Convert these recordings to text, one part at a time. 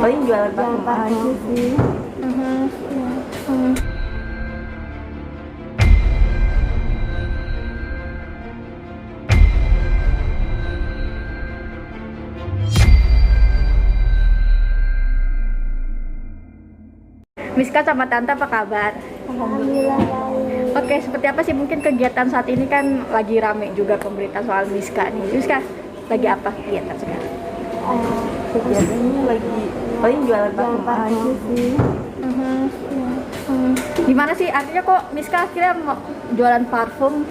Paling jualan parfum aja sih. Miska sama Tante apa kabar? Alhamdulillah baik. Oke, seperti apa sih mungkin kegiatan saat ini kan lagi rame juga pemberita soal Miska nih. Miska lagi apa kegiatan sekarang? Kegiatannya lagi paling jualan parfum aja sih. Gimana sih artinya kok Miska akhirnya mau jualan parfum?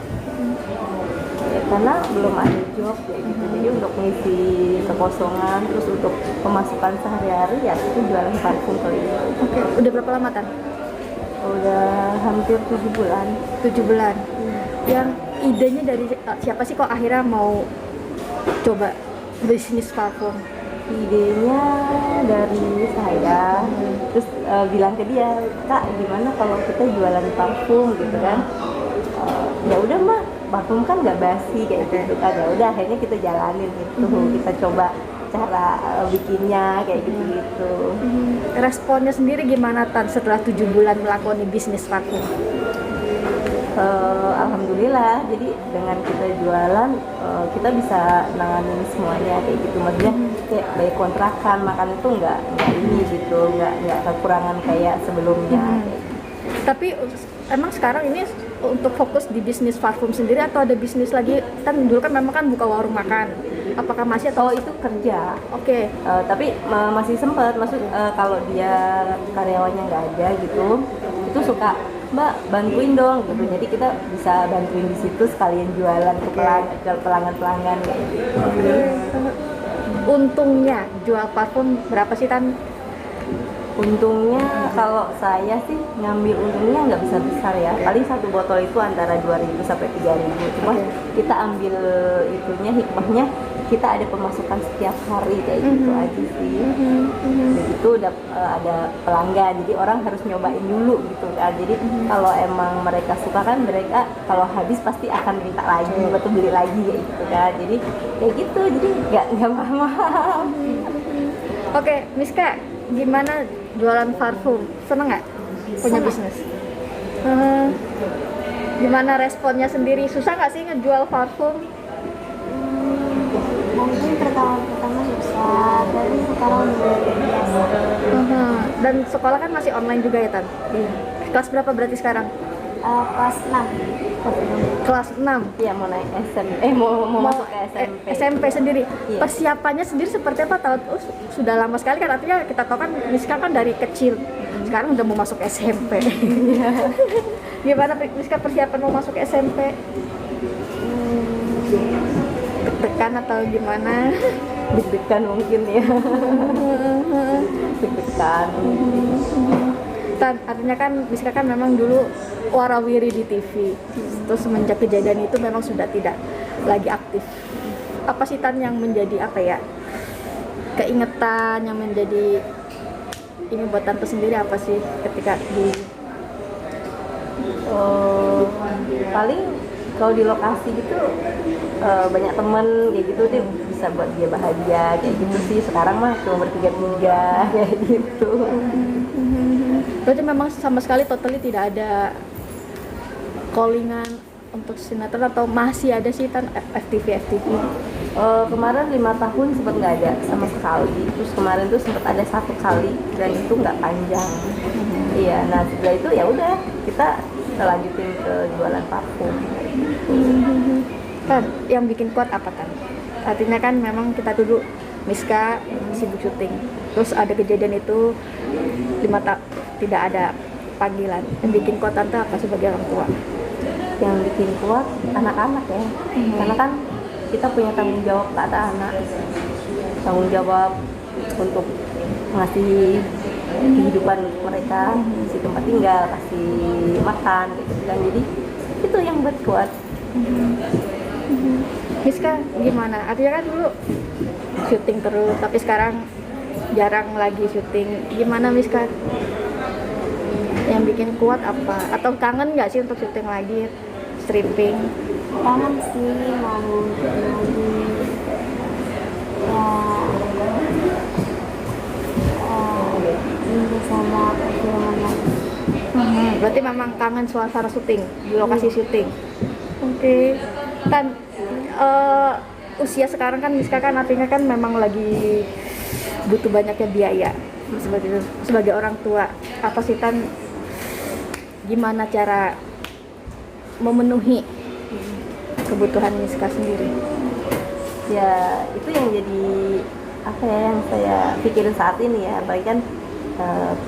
Ya, karena belum ada job kayak gitu. Jadi untuk mengisi kekosongan, terus untuk pemasukan sehari-hari ya itu jualan parfum kali ini. Oke, udah berapa lama Tan? Udah hampir 7 bulan. 7 bulan. Yang idenya dari siapa sih kok akhirnya mau coba bisnis parfum? Idenya dari saya, terus bilang ke dia, Kak gimana kalau kita jualan parfum gitu kan. Ya udah mah, parfum kan nggak basi kayak gitu kan. Ya udah akhirnya kita jalanin itu, kita coba cara bikinnya kayak gitu. Responnya sendiri gimana Tan setelah 7 bulan melakoni bisnis parfum? Alhamdulillah, jadi dengan kita jualan kita bisa nanganin semuanya kayak gitu. Maksudnya kayak baik kontrakan, makan itu nggak ini gitu, nggak kekurangan kayak sebelumnya. Tapi emang sekarang ini untuk fokus di bisnis parfum sendiri atau ada bisnis lagi? Kan dulu kan memang kan buka warung makan. Apakah masih atau Oh itu kerja. Oke. Tapi masih sempat, kalau dia karyawannya nggak ada gitu, itu suka Mbak bantuin dong gitu. Jadi kita bisa bantuin di situ sekalian jualan ke pelanggan-pelanggan kayak gitu. Untungnya jual parfum berapa sih Tan? Untungnya kalau saya sih ngambil untungnya nggak besar ya, paling satu botol itu antara 2.000 sampai 3.000. Cuma kita ambil itunya, hikmahnya kita ada pemasukan setiap hari kayak gitu aja sih. Begitu ada pelanggan, jadi orang harus nyobain dulu gitu kan. Jadi kalau emang mereka suka kan, mereka kalau habis pasti akan minta lagi atau beli lagi kayak gitu kan. Jadi kayak gitu, jadi nggak mahal-mahal. Oke, Miska, gimana jualan parfum? Seneng nggak punya bisnis? Gimana responnya sendiri? Susah nggak sih ngejual parfum? Mungkin pertama-pertama susah, tapi sekarang udah biasa. Dan sekolah kan masih online juga ya Tan? Kelas berapa berarti sekarang? Kelas 6. Kelas 6. Iya mau naik mau masuk ke SMP. SMP sendiri. Iya. Persiapannya sendiri seperti apa? Tahu sudah lama sekali kan, artinya kita tahu kan Miska kan dari kecil. Sekarang udah mau masuk SMP. Gimana Miska persiapan mau masuk SMP? Deg-degan atau gimana? Deg-degan mungkin ya. Deg-degan. Artinya kan Miska kan memang dulu warawiri di TV, terus semenjak kejadian itu memang sudah tidak lagi aktif. Apa sih Tan yang menjadi apa ya, keingetan yang menjadi ini buat Tante sendiri apa sih ketika dulu? Paling kalau di lokasi gitu banyak temen kayak gitu, dia bisa buat dia bahagia kayak gitu sih. Sekarang mah cuma bertiga-tiga kayak gitu. Berarti memang sama sekali totally tidak ada callingan untuk sinetron atau masih ada sih Tan FTV? Kemarin 5 tahun sempat nggak ada sama sekali. Terus kemarin tuh sempat ada 1 kali dan itu nggak panjang. Iya, nah setelah itu ya udah kita lanjutin ke jualan parfum. Tan, yang bikin kuat apa Tan? Artinya kan memang kita dulu Miska sibuk syuting, terus ada kejadian itu 5 tahun tidak ada panggilan. Yang bikin kuat Tante apa sebagai orang tua? Yang bikin kuat anak-anak ya, karena kan kita punya tanggung jawab ke anak-anak, tanggung jawab untuk ngasih kehidupan mereka, kasih tempat tinggal, kasih makan gitu kan. Jadi itu yang buat kuat. Miska gimana? Artinya kan dulu syuting terus, tapi sekarang jarang lagi syuting. Gimana Miska? Yang bikin kuat apa? Atau kangen nggak sih untuk syuting lagi, stripping? Kangen sih, mau lagi. Ya, Berarti memang kangen suasana syuting di lokasi syuting. Oke. Tan, usia sekarang kan Miska kan artinya kan memang lagi butuh banyaknya biaya seperti itu. Sebagai orang tua, apa sih Tan, gimana cara memenuhi kebutuhan Miska sendiri? Ya itu yang jadi apa ya yang saya pikirin saat ini ya, apalagi kan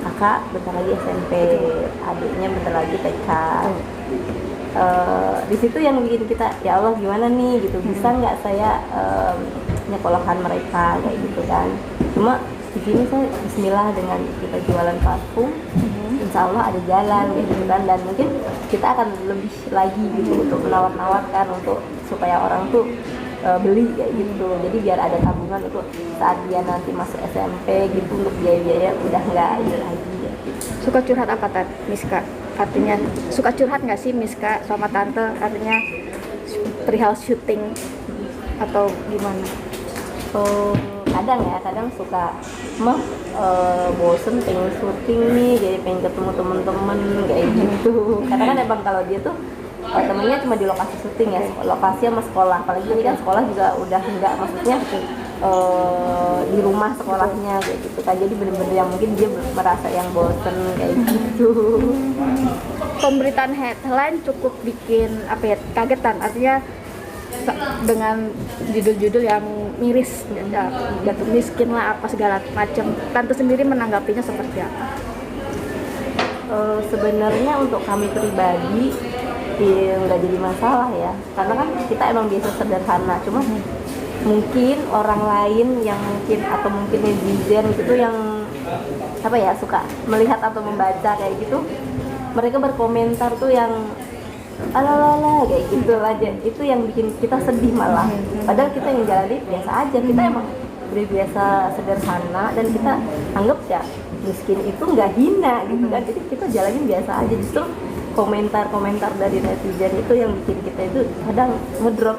kakak bentar lagi SMP, adiknya bentar lagi TK. Di situ yang bikin kita ya Allah gimana nih gitu, bisa nggak saya nyekolahkan mereka kayak gitu kan. Cuma di sini saya Bismillah dengan kita jualan parfum, Insya Allah ada jalan kayak gitu kan, dan mungkin kita akan lebih lagi gitu untuk menawar-nawarkan untuk supaya orang tuh beli kayak gitu. Jadi biar ada tabungan untuk saat dia nanti masuk SMP gitu, untuk biaya-biaya udah nggak ini lagi ya, gitu. Suka curhat apa Tan, Miska? Artinya suka curhat nggak sih Miska sama tante? Artinya perihal syuting atau gimana? Kadang ya, kadang suka mah bosen pengen syuting nih, jadi pengen ketemu temen-temen kayak gitu. Karena kan emang kalau dia tuh temennya cuma di lokasi syuting ya, lokasi sama sekolah. Apalagi ini kan sekolah juga udah enggak, maksudnya di rumah sekolahnya kayak gitu kan. Jadi bener-bener yang mungkin dia merasa yang bosen kayak gitu. Pemberitaan headline cukup bikin apa ya, kagetan, artinya dengan judul-judul yang miris, jatuh miskin lah apa segala macam. Tante sendiri menanggapinya seperti apa? Sebenarnya untuk kami pribadi ya nggak jadi masalah ya, karena kan kita emang biasa sederhana. Cuma mungkin orang lain yang mungkin atau mungkin netizen gitu yang apa ya suka melihat atau membaca kayak gitu, mereka berkomentar tuh yang alalala kayak gitu aja, itu yang bikin kita sedih malah. Padahal kita yang jalani biasa aja, kita emang udah biasa sederhana dan kita anggap ya miskin itu nggak hina gitu kan, jadi kita jalanin biasa aja. Justru komentar-komentar dari netizen itu yang bikin kita itu kadang ngedrop,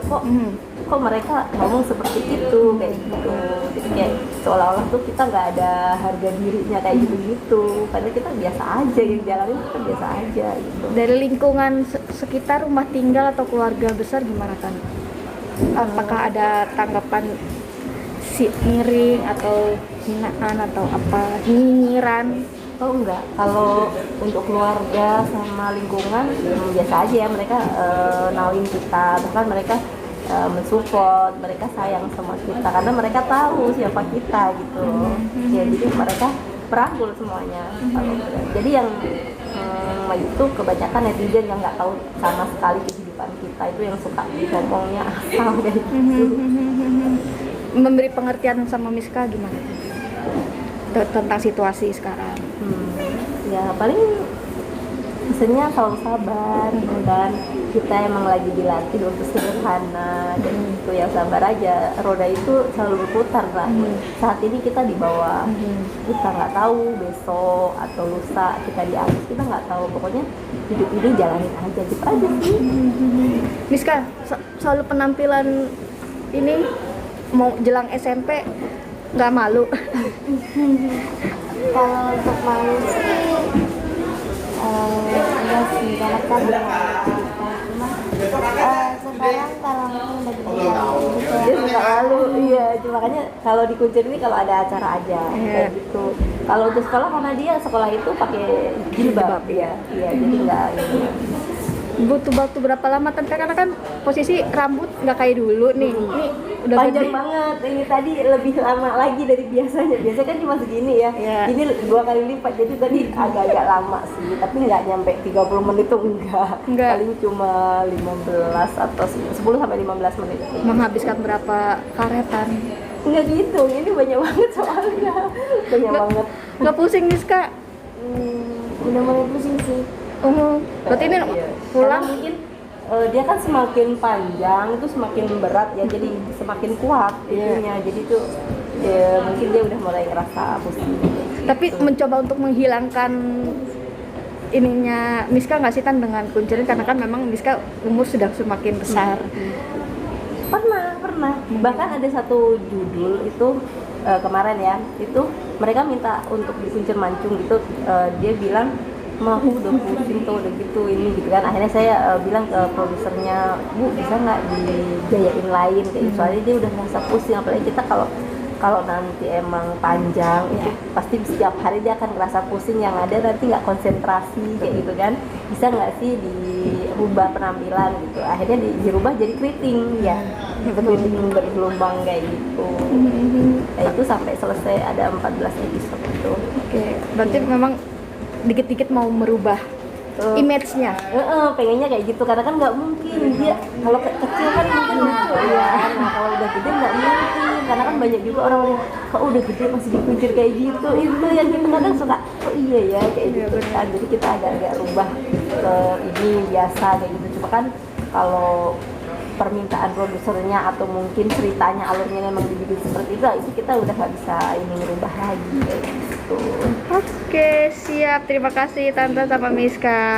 kok mereka ngomong seperti itu kayak gitu. Jadi kayak seolah-olah tuh kita nggak ada harga dirinya kayak gitu-gitu, karena kita biasa aja yang jalanin, kita biasa aja gitu. Dari lingkungan sekitar rumah tinggal atau keluarga besar gimana Tan? Apakah ada tanggapan miring atau hinaan atau apa, nyinyiran? Oh enggak, kalau untuk keluarga sama lingkungan biasa aja ya, mereka nawin kita, bahkan mereka mensupport, mereka sayang sama kita karena mereka tahu siapa kita gitu. Ya jadi mereka merangkul semuanya. Jadi yang itu kebanyakan netizen yang nggak tahu sama sekali kehidupan kita, itu yang suka ngomongnya asal kayak gitu. Memberi pengertian sama Miska gimana tentang situasi sekarang? Ya paling misalnya selalu sabar gitu kan, kita emang lagi dilatih untuk sederhana dan itu ya sabar aja, roda itu selalu berputar lah. Saat ini kita di bawah, kita nggak tahu besok atau lusa kita di atas, kita nggak tahu. Pokoknya hidup ini jalanin aja gitu aja sih. Miska, selalu penampilan ini mau jelang SMP nggak malu? Kalau untuk malu sih enggak sih, karena kan cuma sekarang kalau mungkin udah Dia suka malu, iya. Makanya kalau di Kuncir ini kalau ada acara aja kayak gitu. Kalau untuk sekolah, karena dia sekolah itu pakai jilbab ya, iya. Jadi nggak ini. Butuh waktu berapa lama Tante? Karena kan posisi rambut nggak kayak dulu nih. Ini udah Panjang gede. banget. Ini tadi lebih lama lagi dari biasanya. Biasanya kan cuma segini ya. Iya. Ini 2 kali lipat. Jadi tadi agak-agak lama sih. Tapi nggak nyampe 30 menit tuh enggak. Paling cuma 15 atau 10 sampai 15 menit. Menghabiskan berapa karetan? Enggak gitu. Ini banyak banget soalnya. Banyak banget. Nggak pusing Miska? udah mulai pusing sih. Berarti ini Iya. pulang Karena mungkin dia kan semakin panjang itu semakin berat ya, jadi semakin kuat itunya. Jadi tuh ya, mungkin dia udah mulai ngerasa pusing. tapi mencoba untuk menghilangkan ininya Miska nggak sih Tan dengan Kuncirin, karena kan memang Miska umur sudah semakin besar. Pernah. Bahkan ada satu judul itu kemarin ya, itu mereka minta untuk di Kuncir Mancung gitu. Dia bilang mah aku udah pusing tuh udah gitu ini gitu kan. Akhirnya saya bilang ke produsernya, Bu bisa nggak digayain lain kayak gitu, soalnya dia udah merasa pusing. Apalagi kita kalau nanti emang panjang itu pasti setiap hari dia akan ngerasa pusing, yang ada nanti nggak konsentrasi kayak gitu kan. Bisa nggak sih dirubah penampilan gitu. Akhirnya dirubah jadi keriting ya, keriting bergelombang kayak gitu. Nah itu sampai selesai ada 14 episode itu. Oke, berarti memang dikit-dikit mau merubah image-nya. Pengennya kayak gitu karena kan nggak mungkin dia kalau kecil kan mungkin lucu ya. Nah kalau udah gede nggak mungkin, karena kan banyak juga orang yang kok udah gede masih dikuncir kayak gitu. Itu yang kita kadang suka oh iya ya kayak gitu kan. Jadi kita agak rubah ke ini biasa kayak gitu. Cuma kan kalau permintaan produsernya atau mungkin ceritanya alurnya memang dibikin seperti itu kita udah nggak bisa ini ngerubah lagi kayak gitu. Oke, siap. Terima kasih Tante sama Miska.